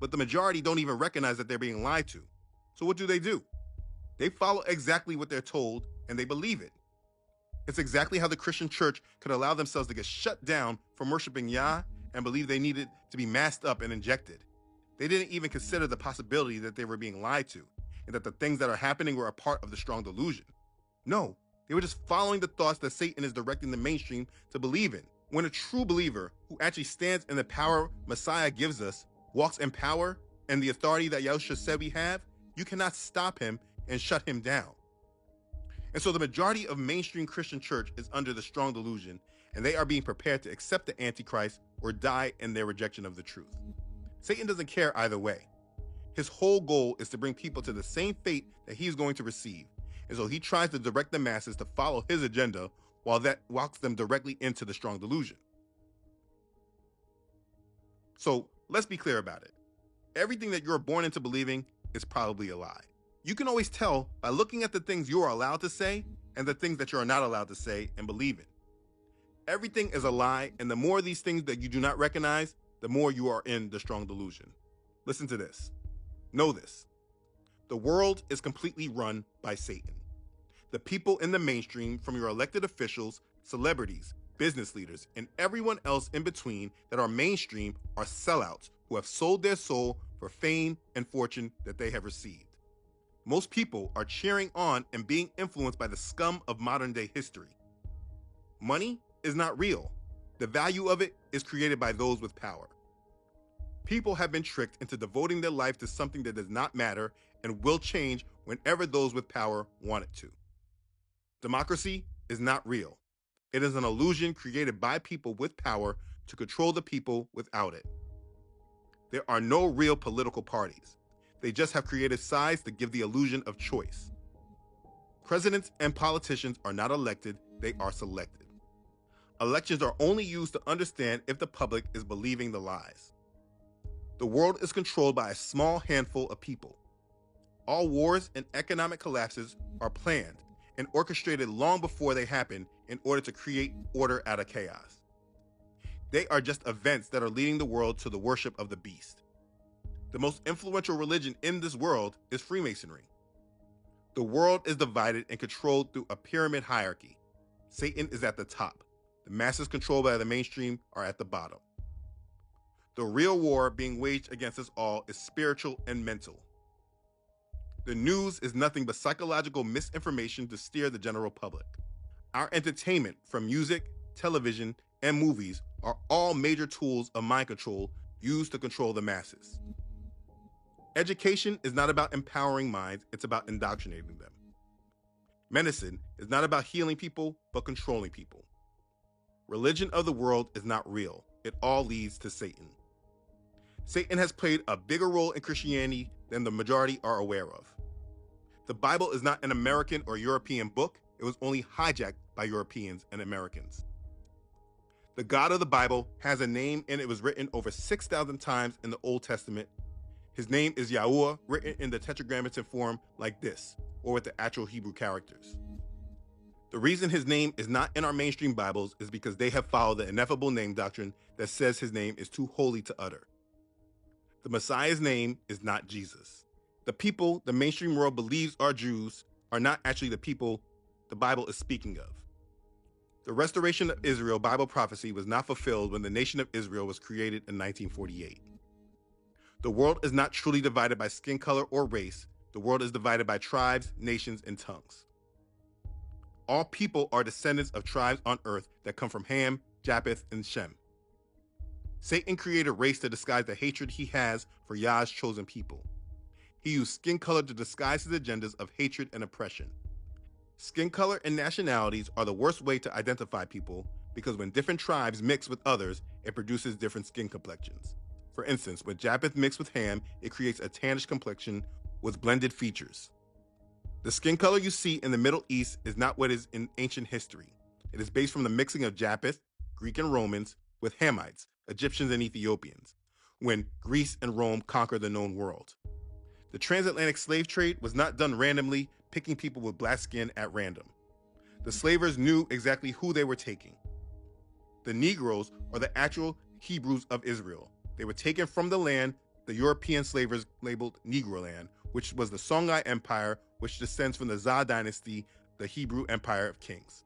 but the majority don't even recognize that they're being lied to. So what do? They follow exactly what they're told and they believe it. It's exactly how the Christian church could allow themselves to get shut down from worshiping Yah and believe they needed to be masked up and injected. They didn't even consider the possibility that they were being lied to and that the things that are happening were a part of the strong delusion. No, they were just following the thoughts that Satan is directing the mainstream to believe in. When a true believer who actually stands in the power Messiah gives us, walks in power and the authority that Yahushua said we have, you cannot stop him and shut him down. And so the majority of mainstream Christian church is under the strong delusion, and they are being prepared to accept the Antichrist or die in their rejection of the truth. Satan doesn't care either way. His whole goal is to bring people to the same fate that he's going to receive. And so he tries to direct the masses to follow his agenda while that walks them directly into the strong delusion. So let's be clear about it. Everything that you're born into believing is probably a lie. You can always tell by looking at the things you are allowed to say and the things that you are not allowed to say and believe in. Everything is a lie, and the more of these things that you do not recognize, the more you are in the strong delusion. Listen to this. Know this. The world is completely run by Satan. The people in the mainstream, from your elected officials, celebrities, business leaders, and everyone else in between that are mainstream, are sellouts who have sold their soul for fame and fortune that they have received. Most people are cheering on and being influenced by the scum of modern day history. Money is not real. The value of it is created by those with power. People have been tricked into devoting their life to something that does not matter and will change whenever those with power want it to. Democracy is not real. It is an illusion created by people with power to control the people without it. There are no real political parties. They just have created sides to give the illusion of choice. Presidents and politicians are not elected, they are selected. Elections are only used to understand if the public is believing the lies. The world is controlled by a small handful of people. All wars and economic collapses are planned and orchestrated long before they happen in order to create order out of chaos. They are just events that are leading the world to the worship of the beast. The most influential religion in this world is Freemasonry. The world is divided and controlled through a pyramid hierarchy. Satan is at the top. The masses controlled by the mainstream are at the bottom. The real war being waged against us all is spiritual and mental. The news is nothing but psychological misinformation to steer the general public. Our entertainment, from music, television, and movies, are all major tools of mind control used to control the masses. Education is not about empowering minds, it's about indoctrinating them. Medicine is not about healing people, but controlling people. Religion of the world is not real. It all leads to Satan. Satan has played a bigger role in Christianity than the majority are aware of. The Bible is not an American or European book. It was only hijacked by Europeans and Americans. The God of the Bible has a name, and it was written over 6,000 times in the Old Testament. His name is Yahuwah, written in the tetragrammaton form like this, or with the actual Hebrew characters. The reason his name is not in our mainstream Bibles is because they have followed the ineffable name doctrine that says his name is too holy to utter. The Messiah's name is not Jesus. The people the mainstream world believes are Jews are not actually the people the Bible is speaking of. The restoration of Israel Bible prophecy was not fulfilled when the nation of Israel was created in 1948. The world is not truly divided by skin color or race. The world is divided by tribes, nations, and tongues. All people are descendants of tribes on earth that come from Ham, Japheth, and Shem. Satan created a race to disguise the hatred he has for Yah's chosen people. He used skin color to disguise his agendas of hatred and oppression. Skin color and nationalities are the worst way to identify people because when different tribes mix with others, it produces different skin complexions. For instance, when Japheth mixed with Ham, it creates a tannish complexion with blended features. The skin color you see in the Middle East is not what is in ancient history. It is based from the mixing of Japheth, Greek and Romans, with Hamites, Egyptians and Ethiopians, when Greece and Rome conquered the known world. The transatlantic slave trade was not done randomly, picking people with black skin at random. The slavers knew exactly who they were taking. The Negroes are the actual Hebrews of Israel. They were taken from the land the European slavers labeled Negroland, which was the Songhai Empire, which descends from the Zhou dynasty, the Hebrew Empire of Kings.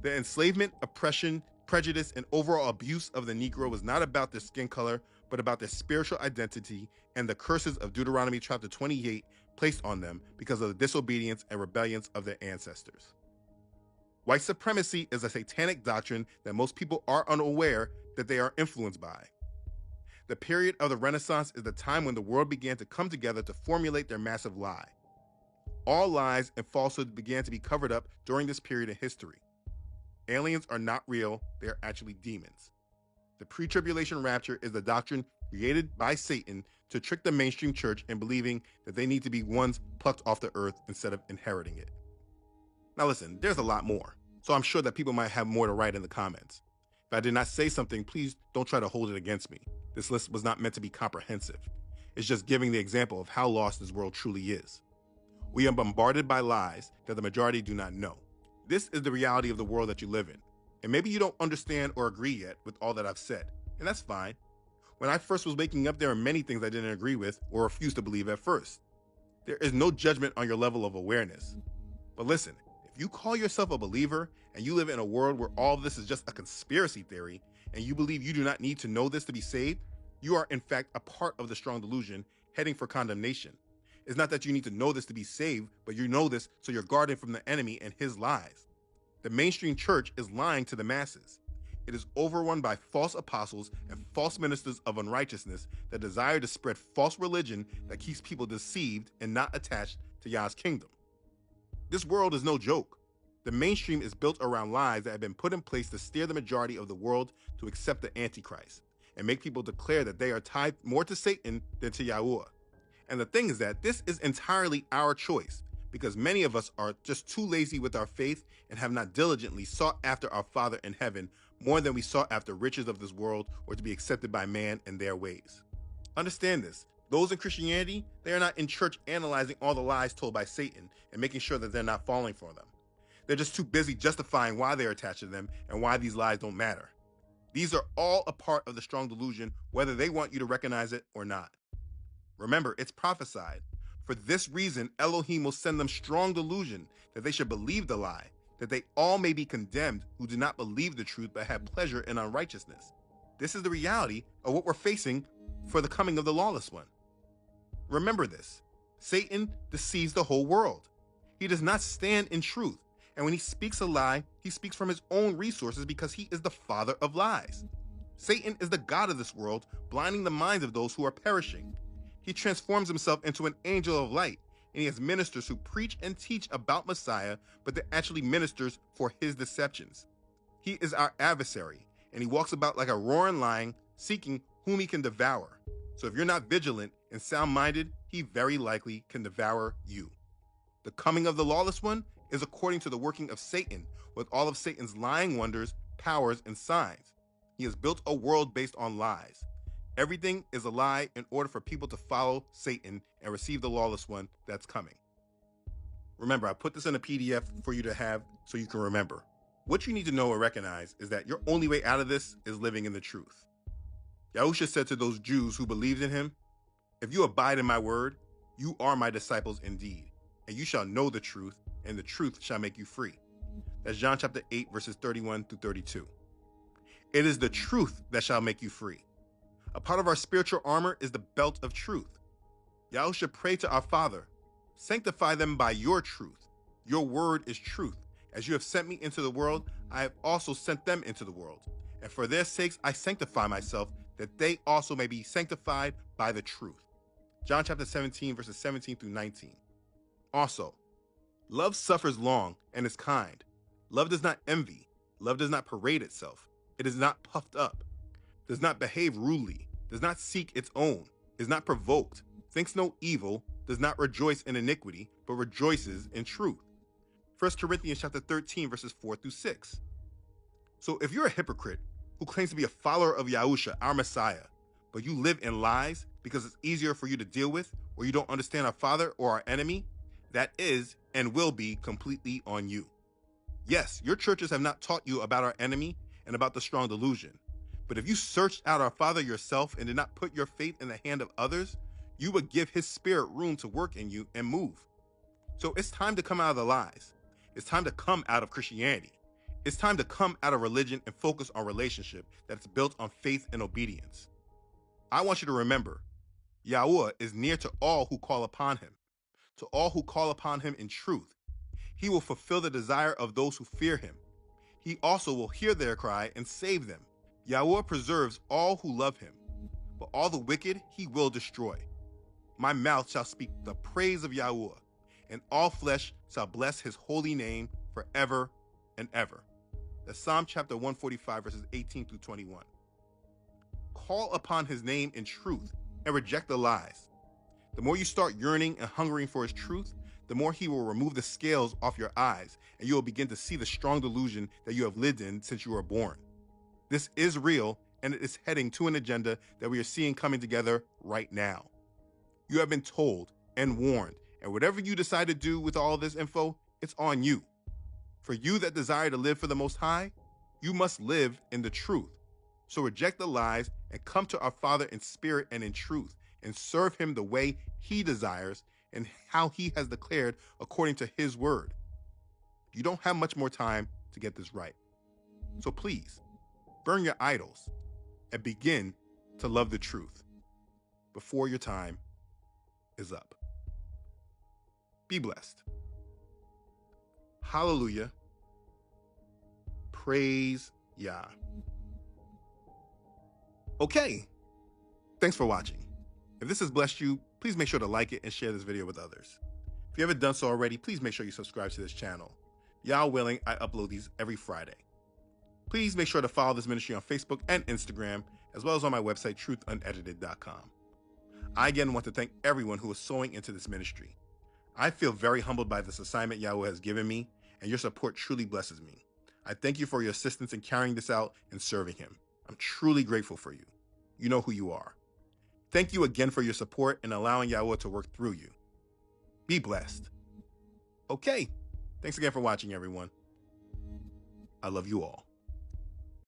The enslavement, oppression, prejudice, and overall abuse of the Negro was not about their skin color, but about their spiritual identity and the curses of Deuteronomy chapter 28 placed on them because of the disobedience and rebellions of their ancestors. White supremacy is a satanic doctrine that most people are unaware that they are influenced by. The period of the Renaissance is the time when the world began to come together to formulate their massive lie. All lies and falsehoods began to be covered up during this period in history. Aliens are not real, they are actually demons. The pre-tribulation rapture is the doctrine created by Satan to trick the mainstream church in believing that they need to be ones plucked off the earth instead of inheriting it. Now listen, there's a lot more, so I'm sure that people might have more to write in the comments. If I did not say something, please don't try to hold it against me. This list was not meant to be comprehensive. It's just giving the example of how lost this world truly is. We are bombarded by lies that the majority do not know. This is the reality of the world that you live in. And maybe you don't understand or agree yet with all that I've said, and that's fine. When I first was waking up, there are many things I didn't agree with or refused to believe at first. There is no judgment on your level of awareness. But listen, if you call yourself a believer and you live in a world where all of this is just a conspiracy theory and you believe you do not need to know this to be saved, you are in fact a part of the strong delusion heading for condemnation. It's not that you need to know this to be saved, but you know this so you're guarded from the enemy and his lies. The mainstream church is lying to the masses. It is overrun by false apostles and false ministers of unrighteousness that desire to spread false religion that keeps people deceived and not attached to Yah's kingdom. This world is no joke. The mainstream is built around lies that have been put in place to steer the majority of the world to accept the Antichrist and make people declare that they are tied more to Satan than to Yahuwah. And the thing is that this is entirely our choice, because many of us are just too lazy with our faith and have not diligently sought after our Father in heaven more than we sought after riches of this world or to be accepted by man and their ways. Understand this. Those in Christianity, they are not in church analyzing all the lies told by Satan and making sure that they're not falling for them. They're just too busy justifying why they're attached to them and why these lies don't matter. These are all a part of the strong delusion, whether they want you to recognize it or not. Remember, it's prophesied. For this reason, Elohim will send them strong delusion that they should believe the lie, that they all may be condemned who do not believe the truth but have pleasure in unrighteousness. This is the reality of what we're facing for the coming of the lawless one. Remember this. Satan deceives the whole world. He does not stand in truth. And when he speaks a lie, he speaks from his own resources because he is the father of lies. Satan is the god of this world, blinding the minds of those who are perishing. He transforms himself into an angel of light, and he has ministers who preach and teach about Messiah, but they're actually ministers for his deceptions. He is our adversary, and he walks about like a roaring lion, seeking whom he can devour. So if you're not vigilant and sound-minded, he very likely can devour you. The coming of the lawless one is according to the working of Satan, with all of Satan's lying wonders, powers, and signs. He has built a world based on lies. Everything is a lie in order for people to follow Satan and receive the lawless one that's coming. Remember, I put this in a PDF for you to have so you can remember. What you need to know and recognize is that your only way out of this is living in the truth. Yahusha said to those Jews who believed in him, "If you abide in my word, you are my disciples indeed, and you shall know the truth, and the truth shall make you free." That's John chapter 8, verses 31 through 32. It is the truth that shall make you free. A part of our spiritual armor is the belt of truth. Yahusha prayed to our Father, "Sanctify them by your truth. Your word is truth. As you have sent me into the world, I have also sent them into the world. And for their sakes I sanctify myself, that they also may be sanctified by the truth." John chapter 17, verses 17 through 19. Also, love suffers long and is kind. Love does not envy. Love does not parade itself. It is not puffed up, does not behave rudely, does not seek its own, is not provoked, thinks no evil, does not rejoice in iniquity, but rejoices in truth. 1 Corinthians chapter 13, verses 4 through 6. So if you're a hypocrite who claims to be a follower of Yahusha, our Messiah, but you live in lies because it's easier for you to deal with, or you don't understand our Father or our enemy, that is and will be completely on you. Yes, your churches have not taught you about our enemy and about the strong delusion, But if you searched out our Father yourself and did not put your faith in the hand of others, you would give his spirit room to work in you and move. So it's time to come out of the lies. It's time to come out of Christianity. It's time to come out of religion and focus on relationship that's built on faith and obedience. I want you to remember, Yahuwah is near to all who call upon him, to all who call upon him in truth. He will fulfill the desire of those who fear him. He also will hear their cry and save them. Yahuwah preserves all who love him, but all the wicked he will destroy. My mouth shall speak the praise of Yahuwah, and all flesh shall bless his holy name forever and ever. That's Psalm chapter 145, verses 18 through 21. Call upon his name in truth and reject the lies. The more you start yearning and hungering for his truth, the more he will remove the scales off your eyes, and you will begin to see the strong delusion that you have lived in since you were born. This is real, and it is heading to an agenda that we are seeing coming together right now. You have been told and warned, and whatever you decide to do with all this info, it's on you. For you that desire to live for the Most High, you must live in the truth. So reject the lies and come to our Father in spirit and in truth, and serve him the way he desires and how he has declared according to his word. You don't have much more time to get this right. So please, burn your idols and begin to love the truth before your time is up. Be blessed. Hallelujah. Praise Yah. Okay, thanks for watching. If this has blessed you, please make sure to like it and share this video with others. If you haven't done so already, please make sure you subscribe to this channel. Yah willing, I upload these every Friday. Please make sure to follow this ministry on Facebook and Instagram, as well as on my website, truthunedited.com. I again want to thank everyone who is sowing into this ministry. I feel very humbled by this assignment Yahuwah has given me, and your support truly blesses me. I thank you for your assistance in carrying this out and serving him. I'm truly grateful for you. You know who you are. Thank you again for your support and allowing Yahuwah to work through you. Be blessed. Okay, thanks again for watching, everyone. I love you all.